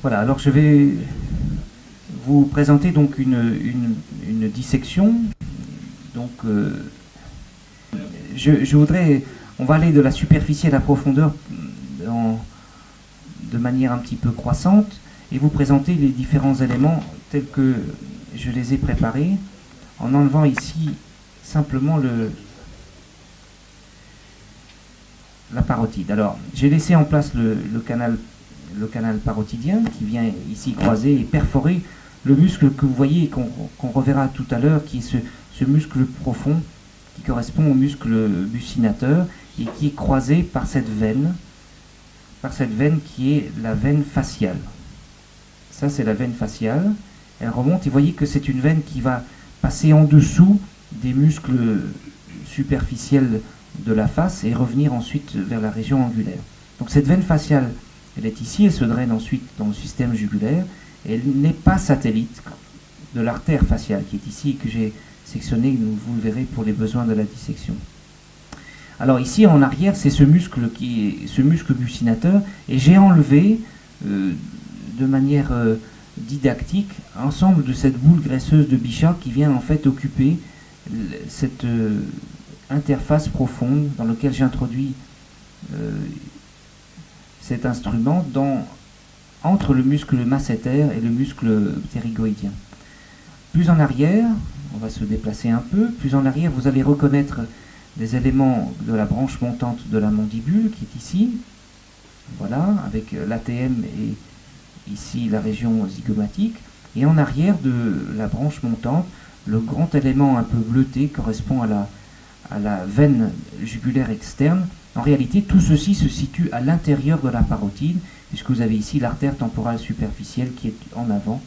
Voilà, alors je vais vous présenter donc une dissection. Donc, je voudrais, on va aller de la superficie à la profondeur de manière un petit peu croissante et vous présenter les différents éléments tels que je les ai préparés en enlevant ici simplement la parotide. Alors, j'ai laissé en place le canal parotidien qui vient ici croiser et perforer le muscle que vous voyez et qu'on reverra tout à l'heure, qui est ce muscle profond qui correspond au muscle buccinateur et qui est croisé par cette veine qui est la veine faciale. Ça, c'est la veine faciale. Elle remonte et vous voyez que c'est une veine qui va passer en dessous des muscles superficiels de la face et revenir ensuite vers la région angulaire. Donc cette veine faciale, elle est ici, elle se draine ensuite dans le système jugulaire et elle n'est pas satellite de l'artère faciale qui est ici et que j'ai sectionné, vous le verrez pour les besoins de la dissection. Alors ici en arrière, c'est ce muscle buccinateur et j'ai enlevé de manière didactique ensemble de cette boule graisseuse de Bichat qui vient en fait occuper cette interface profonde dans laquelle j'ai introduit cet instrument entre le muscle masséter et le muscle ptérygoïdien. Plus en arrière, on va se déplacer un peu, plus en arrière vous allez reconnaître des éléments de la branche montante de la mandibule qui est ici, voilà, avec l'ATM et ici la région zygomatique, et en arrière de la branche montante, le grand élément un peu bleuté correspond à la veine jugulaire externe. En réalité, tout ceci se situe à l'intérieur de la parotide, puisque vous avez ici l'artère temporale superficielle qui est en avant,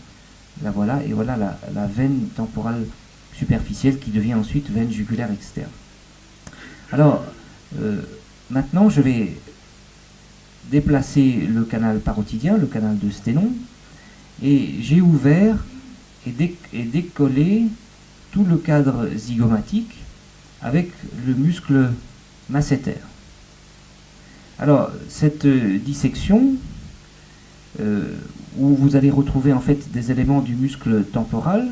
la voilà, et voilà la veine temporale superficielle qui devient ensuite veine jugulaire externe. Alors, maintenant, je vais déplacer le canal parotidien, le canal de Sténon, et j'ai ouvert et décollé tout le cadre zygomatique avec le muscle masséter. Alors, cette dissection, où vous allez retrouver en fait des éléments du muscle temporal,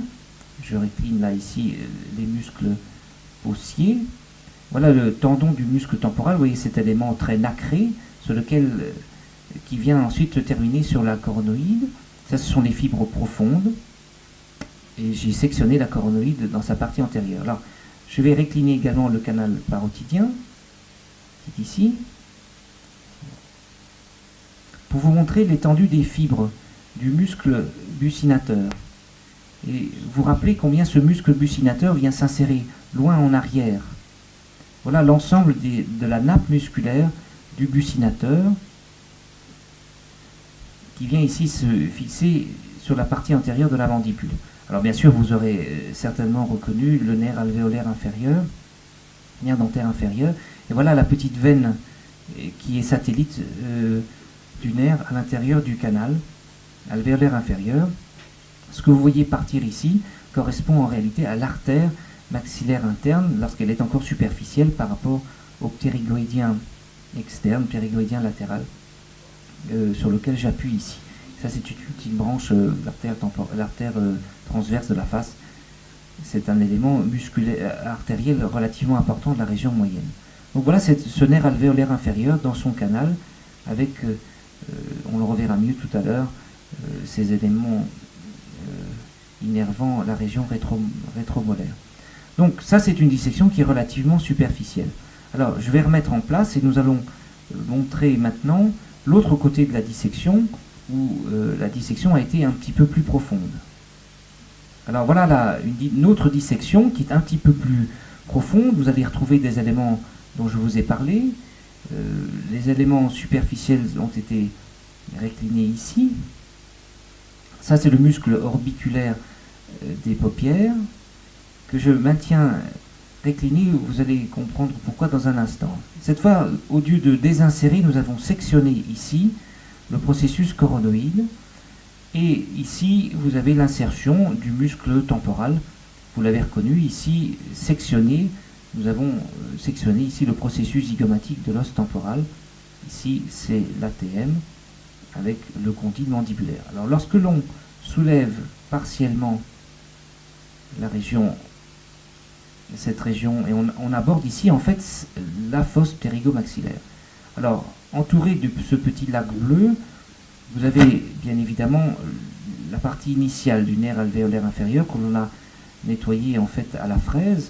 je récline là ici les muscles ossiers, voilà le tendon du muscle temporal, vous voyez cet élément très nacré, sur lequel, qui vient ensuite se terminer sur la coronoïde. Ça, ce sont les fibres profondes, et j'ai sectionné la coronoïde dans sa partie antérieure. Alors, je vais récliner également le canal parotidien, qui est ici, pour vous montrer l'étendue des fibres du muscle buccinateur. Et vous rappelez combien ce muscle buccinateur vient s'insérer loin en arrière. Voilà l'ensemble de la nappe musculaire du buccinateur qui vient ici se fixer sur la partie antérieure de la mandibule. Alors bien sûr, vous aurez certainement reconnu le nerf alvéolaire inférieur, nerf dentaire inférieur, et voilà la petite veine qui est satellite du nerf à l'intérieur du canal alvéolaire inférieur. Ce que vous voyez partir ici correspond en réalité à l'artère maxillaire interne lorsqu'elle est encore superficielle par rapport au ptérygoïdien externe, ptérygoïdien latéral, sur lequel j'appuie ici. Ça, c'est une petite branche, l'artère transverse de la face. C'est un élément musculaire, artériel relativement important de la région moyenne. Donc voilà ce nerf alvéolaire inférieur dans son canal, avec, on le reverra mieux tout à l'heure, ces éléments innervant la région rétromolaire. Donc ça, c'est une dissection qui est relativement superficielle. Alors je vais remettre en place et nous allons montrer maintenant l'autre côté de la dissection où la dissection a été un petit peu plus profonde. Alors voilà une autre dissection qui est un petit peu plus profonde. Vous allez retrouver des éléments dont je vous ai parlé. Les éléments superficiels ont été réclinés ici. Ça, c'est le muscle orbiculaire des paupières que je maintiens récliné. Vous allez comprendre pourquoi dans un instant. Cette fois, au lieu de désinsérer, nous avons sectionné ici le processus coronoïde. Et ici, vous avez l'insertion du muscle temporal. Vous l'avez reconnu ici, sectionné. Nous avons sectionné ici le processus zygomatique de l'os temporal. Ici, c'est l'ATM. avec le condyle mandibulaire. Alors lorsque l'on soulève partiellement cette région, et on aborde ici en fait la fosse ptérygomaxillaire. Alors, entouré de ce petit lac bleu, vous avez bien évidemment la partie initiale du nerf alvéolaire inférieur que l'on a nettoyé en fait à la fraise,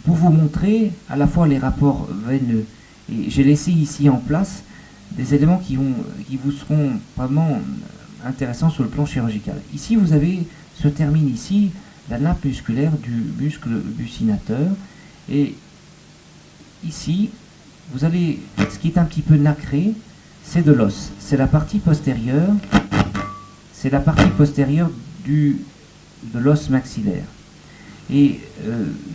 pour vous montrer à la fois les rapports veineux. Et j'ai laissé ici en place des éléments qui vous seront vraiment intéressants sur le plan chirurgical. Ici, se termine ici la nappe musculaire du muscle buccinateur. Et ici, vous avez ce qui est un petit peu nacré, c'est de l'os. C'est la partie postérieure. C'est la partie postérieure de l'os maxillaire. Et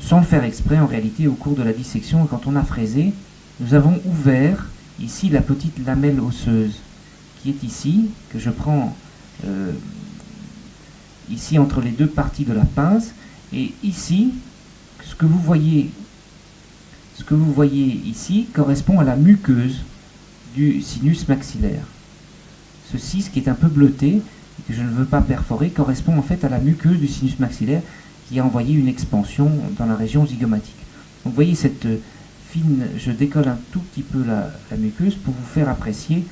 sans le faire exprès, en réalité, au cours de la dissection, quand on a fraisé, nous avons ouvert ici la petite lamelle osseuse qui est ici, que je prends ici entre les deux parties de la pince. Et ici, ce que vous voyez ici correspond à la muqueuse du sinus maxillaire. Ceci, ce qui est un peu bleuté, et que je ne veux pas perforer, correspond en fait à la muqueuse du sinus maxillaire qui a envoyé une expansion dans la région zygomatique. Donc vous voyez cette fine, je décolle un tout petit peu la muqueuse pour vous faire apprécier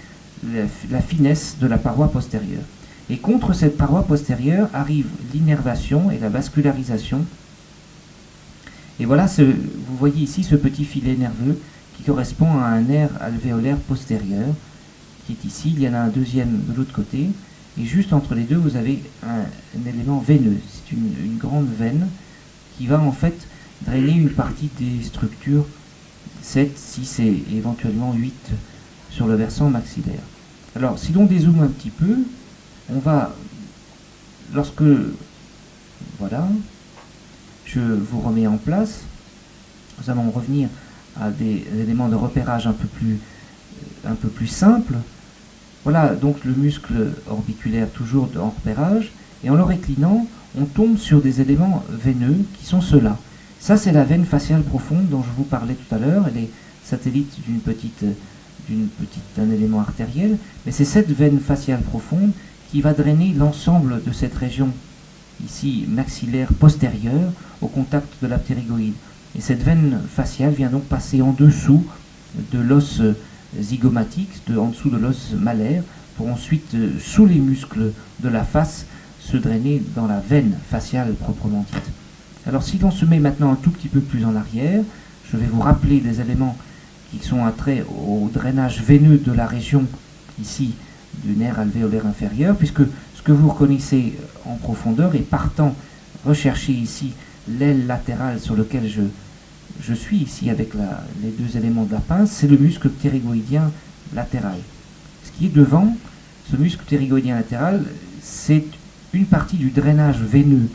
la finesse de la paroi postérieure. Et contre cette paroi postérieure arrive l'innervation et la vascularisation. Et voilà, vous voyez ici ce petit filet nerveux qui correspond à un nerf alvéolaire postérieur qui est ici. Il y en a un deuxième de l'autre côté. Et juste entre les deux, vous avez un élément veineux. C'est une grande veine qui va en fait drainer une partie des structures 7, 6 et éventuellement 8 sur le versant maxillaire. Alors, si l'on dézoome un petit peu, on va, voilà, je vous remets en place, nous allons revenir à des éléments de repérage un peu plus simples. Voilà donc le muscle orbiculaire toujours en repérage, et en le réclinant, on tombe sur des éléments veineux qui sont ceux-là. Ça, c'est la veine faciale profonde dont je vous parlais tout à l'heure. Elle est satellite d'un élément artériel, mais c'est cette veine faciale profonde qui va drainer l'ensemble de cette région ici maxillaire postérieure au contact de la ptérygoïde. Et cette veine faciale vient donc passer en dessous de l'os zygomatique, en dessous de l'os malaire, pour ensuite, sous les muscles de la face, se drainer dans la veine faciale proprement dite. Alors si l'on se met maintenant un tout petit peu plus en arrière, je vais vous rappeler des éléments qui sont attrait au drainage veineux de la région ici du nerf alvéolaire inférieur, puisque ce que vous reconnaissez en profondeur et partant rechercher ici l'aile latérale sur lequel je suis ici avec les deux éléments de la pince, c'est le muscle ptérygoïdien latéral. Ce qui est devant, ce muscle ptérygoïdien latéral, c'est une partie du drainage veineux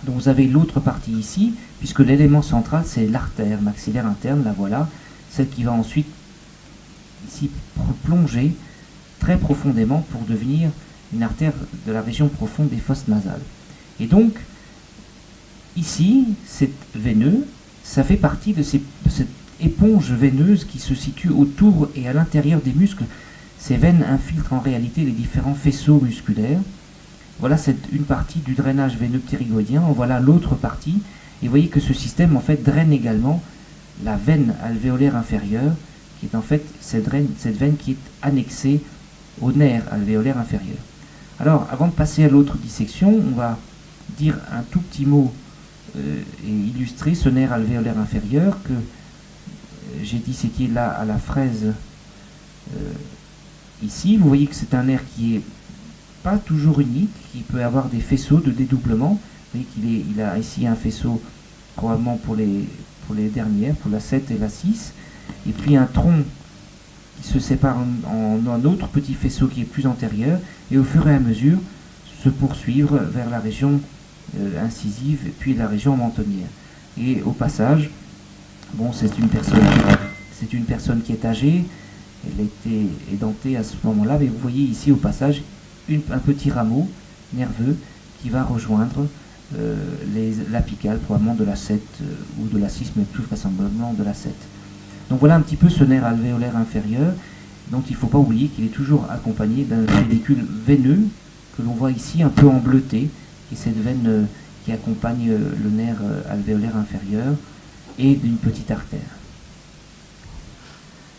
dont vous avez l'autre partie ici, puisque l'élément central c'est l'artère maxillaire interne, la voilà, celle qui va ensuite ici plonger très profondément pour devenir une artère de la région profonde des fosses nasales. Et donc, ici, c'est veineux, ça fait partie de cette éponge veineuse qui se situe autour et à l'intérieur des muscles. Ces veines infiltrent en réalité les différents faisceaux musculaires. Voilà une partie du drainage veineux ptérygoïdien, en voilà l'autre partie. Et vous voyez que ce système en fait draine également la veine alvéolaire inférieure, qui est en fait cette veine qui est annexée au nerf alvéolaire inférieur. Alors, avant de passer à l'autre dissection, on va dire un tout petit mot et illustrer ce nerf alvéolaire inférieur que j'ai disséqué là à la fraise ici. Vous voyez que c'est un nerf qui est pas toujours unique, qui peut avoir des faisceaux de dédoublement. Vous voyez qu'il a ici un faisceau probablement pour les dernières, pour la 7 et la 6, et puis un tronc qui se sépare en un autre petit faisceau qui est plus antérieur, et au fur et à mesure se poursuivre vers la région incisive et puis la région mentonnière. Et au passage, bon, c'est une personne qui est âgée, elle a été édentée à ce moment-là, mais vous voyez ici au passage un petit rameau nerveux qui va rejoindre l'apicale probablement de la 7 ou de la 6, mais plus vraisemblablement de la 7. Donc voilà un petit peu ce nerf alvéolaire inférieur. dont il ne faut pas oublier qu'il est toujours accompagné d'un pédicule veineux que l'on voit ici un peu en bleuté, qui est cette veine qui accompagne le nerf alvéolaire inférieur, et d'une petite artère.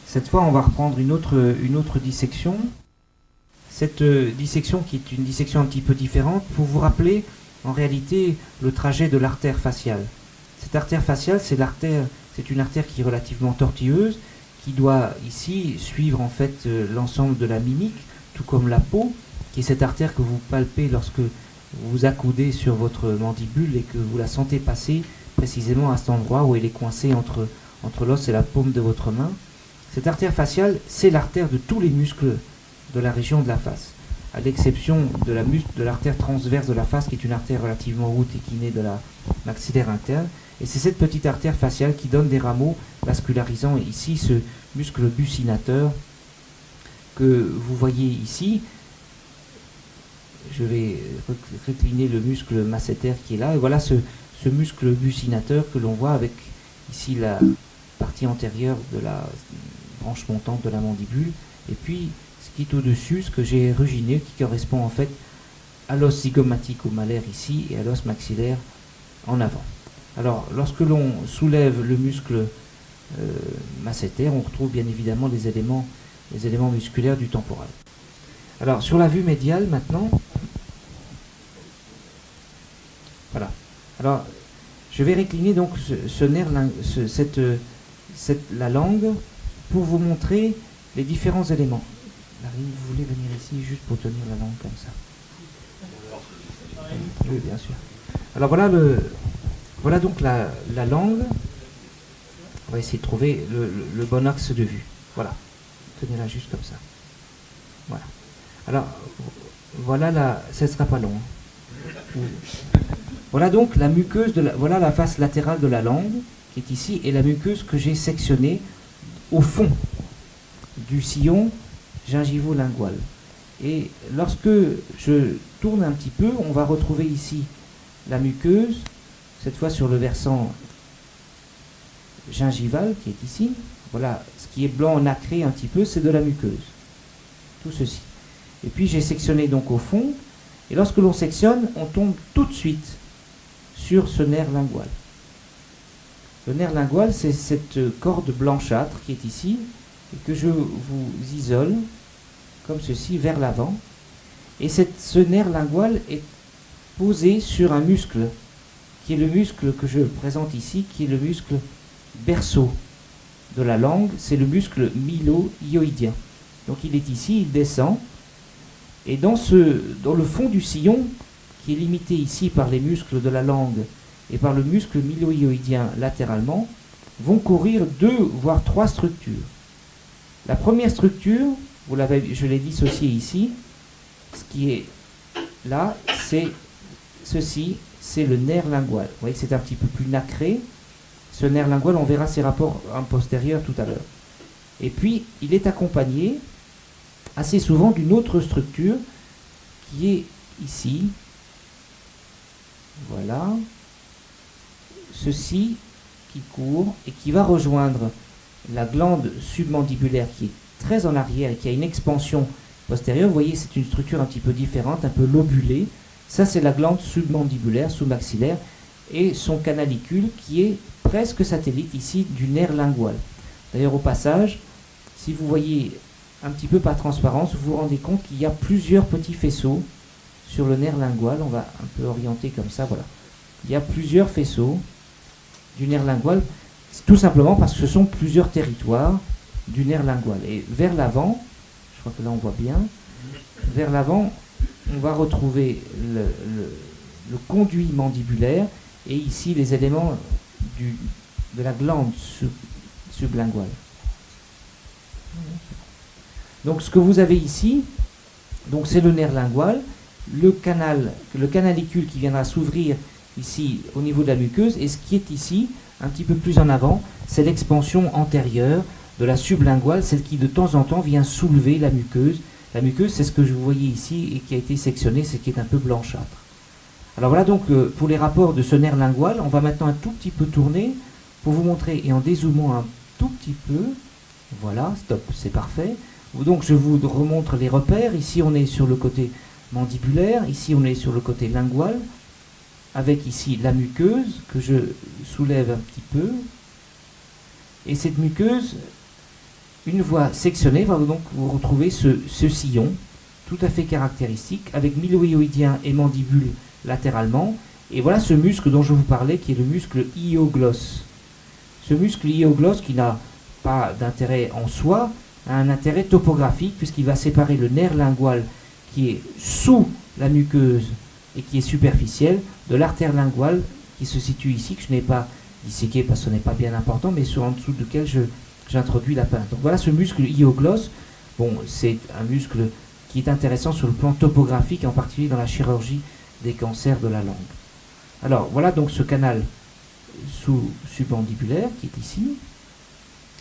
Cette fois, on va reprendre une autre dissection. Cette dissection qui est une dissection un petit peu différente pour vous rappeler en réalité le trajet de l'artère faciale. Cette artère faciale, c'est une artère qui est relativement tortueuse, qui doit ici suivre en fait l'ensemble de la mimique, tout comme la peau, qui est cette artère que vous palpez lorsque vous accoudez sur votre mandibule et que vous la sentez passer précisément à cet endroit où elle est coincée entre l'os et la paume de votre main. Cette artère faciale, c'est l'artère de tous les muscles de la région de la face, à l'exception de l'artère transverse de la face, qui est une artère relativement haute et qui naît de la maxillaire interne. Et c'est cette petite artère faciale qui donne des rameaux vascularisant ici ce muscle buccinateur que vous voyez ici. Je vais recliner le muscle masséter qui est là. Et voilà ce muscle buccinateur que l'on voit avec ici la partie antérieure de la branche montante de la mandibule. Et puis ce qui est au-dessus, ce que j'ai éruginé, qui correspond en fait à l'os zygomatique au malaire ici et à l'os maxillaire en avant. Alors, lorsque l'on soulève le muscle masséter, on retrouve bien évidemment les éléments musculaires du temporal. Alors, sur la vue médiale maintenant, voilà. Alors, je vais récliner donc ce nerf, la langue, pour vous montrer les différents éléments. Larry, vous voulez venir ici juste pour tenir la langue comme ça? Oui, bien sûr. Alors voilà donc la langue. On va essayer de trouver le bon axe de vue. Voilà. Tenez-la juste comme ça. Voilà. Alors, voilà ça ne sera pas long. Voilà donc la muqueuse, voilà la face latérale de la langue, qui est ici, et la muqueuse que j'ai sectionnée au fond du sillon gingivo-lingual. Et lorsque je tourne un petit peu, on va retrouver ici la muqueuse, cette fois sur le versant gingival qui est ici. Voilà, ce qui est blanc nacré un petit peu, c'est de la muqueuse. Tout ceci. Et puis j'ai sectionné donc au fond, et lorsque l'on sectionne, on tombe tout de suite sur ce nerf lingual. Le nerf lingual, c'est cette corde blanchâtre qui est ici, et que je vous isole, comme ceci, vers l'avant. Et ce nerf lingual est posé sur un muscle, qui est le muscle que je présente ici, qui est le muscle berceau de la langue, c'est le muscle mylo-hyoïdien. Donc il est ici, il descend, et dans le fond du sillon, qui est limité ici par les muscles de la langue et par le muscle mylo-hyoïdien latéralement, vont courir 2 voire 3 structures. La première structure, je l'ai dissociée ici, ce qui est là, c'est ceci, c'est le nerf lingual. Vous voyez que c'est un petit peu plus nacré. Ce nerf lingual, on verra ses rapports en postérieur tout à l'heure. Et puis, il est accompagné assez souvent d'une autre structure qui est ici. Voilà. Ceci qui court et qui va rejoindre la glande submandibulaire qui est très en arrière et qui a une expansion postérieure. Vous voyez, c'est une structure un petit peu différente, un peu lobulée. Ça, c'est la glande submandibulaire, sous-maxillaire, et son canalicule qui est presque satellite ici du nerf lingual. D'ailleurs, au passage, si vous voyez un petit peu par transparence, vous vous rendez compte qu'il y a plusieurs petits faisceaux sur le nerf lingual. On va un peu orienter comme ça, voilà. Il y a plusieurs faisceaux du nerf lingual, tout simplement parce que ce sont plusieurs territoires du nerf lingual. Et vers l'avant, je crois que là on voit bien, vers l'avant, on va retrouver le conduit mandibulaire et ici les éléments de la glande sublinguale. Donc ce que vous avez ici, donc c'est le nerf lingual, le canalicule qui viendra s'ouvrir ici au niveau de la muqueuse, et ce qui est ici, un petit peu plus en avant, c'est l'expansion antérieure de la sublinguale, celle qui de temps en temps vient soulever la muqueuse. La muqueuse, c'est ce que vous voyez ici et qui a été sectionné, c'est qui est un peu blanchâtre. Alors voilà donc pour les rapports de ce nerf lingual, on va maintenant un tout petit peu tourner pour vous montrer, et en dézoomant un tout petit peu, voilà, stop, c'est parfait, Donc je vous remontre les repères. Ici on est sur le côté mandibulaire, ici on est sur le côté lingual, avec ici la muqueuse que je soulève un petit peu. Et cette muqueuse, une fois sectionnée, va donc vous retrouver ce sillon tout à fait caractéristique, avec mylohyoïdien et mandibule latéralement. Et voilà ce muscle dont je vous parlais, qui est le muscle hyoglosse. Ce muscle hyoglosse, qui n'a pas d'intérêt en soi, a un intérêt topographique, puisqu'il va séparer le nerf lingual qui est sous la muqueuse et qui est superficielle, de l'artère linguale qui se situe ici, que je n'ai pas disséqué parce que ce n'est pas bien important, mais en dessous duquel j'introduis la pince. Donc voilà ce muscle hyoglosse. Bon, c'est un muscle qui est intéressant sur le plan topographique, en particulier dans la chirurgie des cancers de la langue. Alors voilà donc ce canal submandibulaire qui est ici.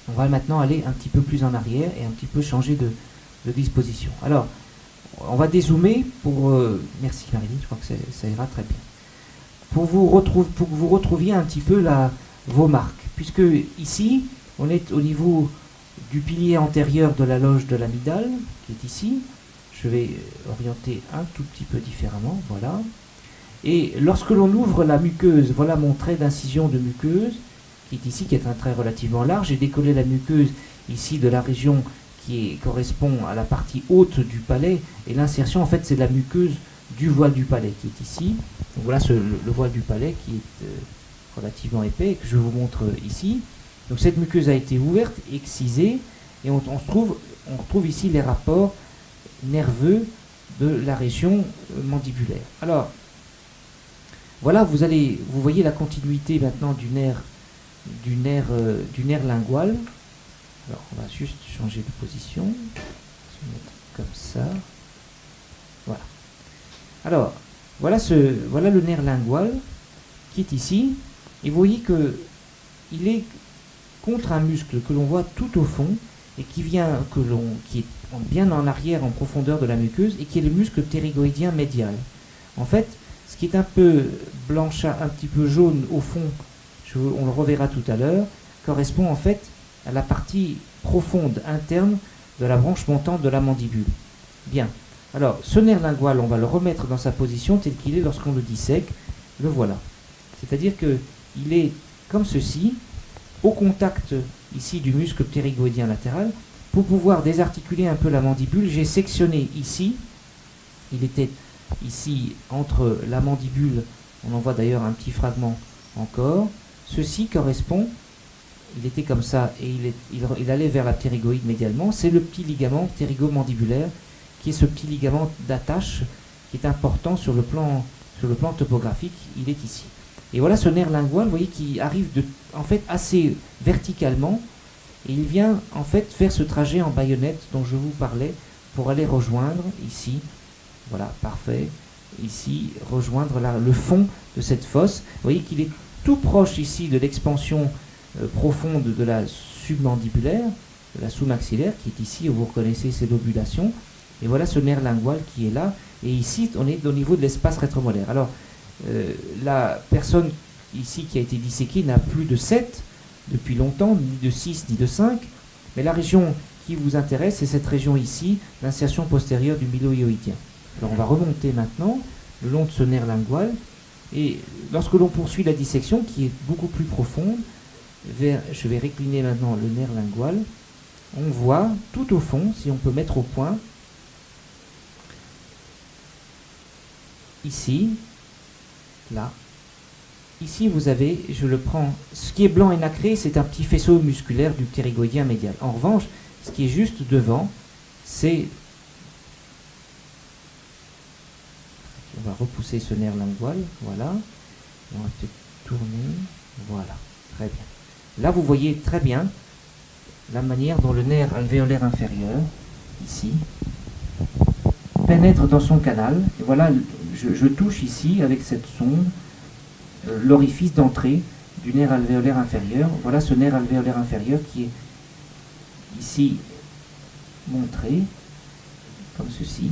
On va maintenant aller un petit peu plus en arrière et un petit peu changer de disposition. Alors, on va dézoomer pour... merci Marilyn, je crois que ça ira très bien. Pour que vous retrouviez un petit peu vos marques. Puisque ici, on est au niveau du pilier antérieur de la loge de l'amygdale, qui est ici. Je vais orienter un tout petit peu différemment, voilà. Et lorsque l'on ouvre la muqueuse, voilà mon trait d'incision de muqueuse, qui est ici, qui est un trait relativement large. J'ai décollé la muqueuse ici de la région qui correspond à la partie haute du palais, et l'insertion en fait c'est la muqueuse du voile du palais qui est ici. Donc voilà le voile du palais qui est relativement épais et que je vous montre ici. Donc cette muqueuse a été ouverte, excisée, et on retrouve ici les rapports nerveux de la région mandibulaire. Alors voilà, vous voyez la continuité maintenant du nerf lingual. Alors on va juste changer de position, se mettre comme ça. Voilà. Alors voilà le nerf lingual qui est ici, et vous voyez que il est contre un muscle que l'on voit tout au fond et qui est bien en arrière, en profondeur de la muqueuse, et qui est le muscle ptérygoïdien médial. En fait, ce qui est un peu blanchâtre, un petit peu jaune au fond, on le reverra tout à l'heure, correspond en fait à la partie profonde interne de la branche montante de la mandibule. Bien. Alors, ce nerf lingual, on va le remettre dans sa position tel qu'il est lorsqu'on le dissèque. Le voilà. C'est-à-dire qu'il est comme ceci, au contact ici du muscle ptérygoïdien latéral. Pour pouvoir désarticuler un peu la mandibule, j'ai sectionné ici. Il était ici entre la mandibule, on en voit d'ailleurs un petit fragment encore. Ceci correspond, il était comme ça et il allait vers la ptérygoïde médialement. C'est le petit ligament ptérygomandibulaire qui est ce petit ligament d'attache qui est important sur le plan topographique. Il est ici. Et voilà ce nerf lingual, vous voyez, qui arrive en fait assez verticalement, et il vient en fait faire ce trajet en baïonnette dont je vous parlais pour aller rejoindre ici, voilà, parfait, ici, rejoindre le fond de cette fosse. Vous voyez qu'il est tout proche ici de l'expansion profonde de la submandibulaire, de la sous-maxillaire, qui est ici, où vous reconnaissez ces lobulations. Et voilà ce nerf lingual qui est là. Et ici, on est au niveau de l'espace rétromolaire. Alors, la personne ici qui a été disséquée n'a plus de 7 depuis longtemps, ni de 6, ni de 5. Mais la région qui vous intéresse, c'est cette région ici, l'insertion postérieure du mylohyoïdien. Alors, on va remonter maintenant le long de ce nerf lingual. Et lorsque l'on poursuit la dissection, qui est beaucoup plus profonde, je vais récliner maintenant le nerf lingual, on voit tout au fond, si on peut mettre au point, ici, là, ici vous avez, je le prends, ce qui est blanc et nacré, c'est un petit faisceau musculaire du ptérygoïdien médial. En revanche, ce qui est juste devant, c'est... On va repousser ce nerf lingual, voilà. On va peut-être tourner, voilà, très bien. Là, vous voyez très bien la manière dont le nerf alvéolaire inférieur, ici, pénètre dans son canal. Et voilà, je touche ici, avec cette sonde, l'orifice d'entrée du nerf alvéolaire inférieur. Voilà ce nerf alvéolaire inférieur qui est ici montré, comme ceci,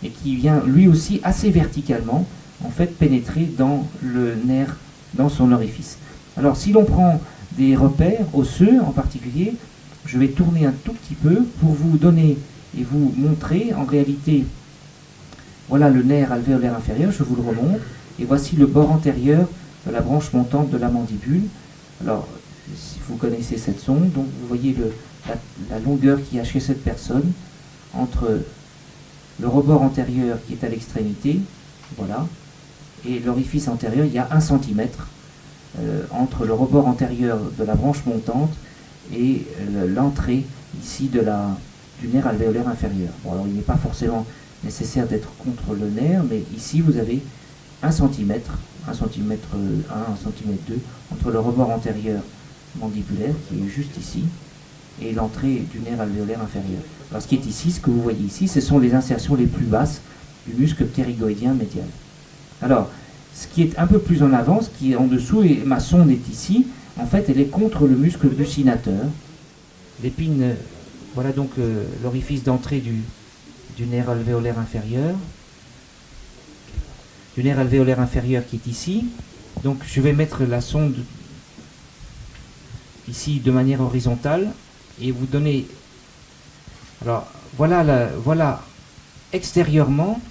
et qui vient lui aussi assez verticalement, en fait, pénétrer dans le nerf, dans son orifice. Alors, si l'on prend des repères osseux en particulier, je vais tourner un tout petit peu pour vous donner et vous montrer en réalité, voilà le nerf alvéolaire inférieur, je vous le remonte, et voici le bord antérieur de la branche montante de la mandibule. Alors, si vous connaissez cette sonde, donc vous voyez la longueur qu'il y a chez cette personne entre le rebord antérieur qui est à l'extrémité, voilà, et l'orifice antérieur, il y a 1 cm entre le rebord antérieur de la branche montante et l'entrée ici du nerf alvéolaire inférieur. Bon, alors il n'est pas forcément nécessaire d'être contre le nerf, mais ici vous avez 1 cm, 1 cm 1, 1 cm 2, entre le rebord antérieur mandibulaire, qui est juste ici, et l'entrée du nerf alvéolaire inférieur. Alors ce qui est ici, ce que vous voyez ici, ce sont les insertions les plus basses du muscle ptérygoïdien médial. Alors, ce qui est un peu plus en avant, ce qui est en dessous, et ma sonde est ici, en fait elle est contre le muscle buccinateur. L'épine, voilà donc l'orifice d'entrée du nerf alvéolaire inférieur. Du nerf alvéolaire inférieur qui est ici. Donc je vais mettre la sonde ici de manière horizontale et vous donner... Alors voilà, voilà extérieurement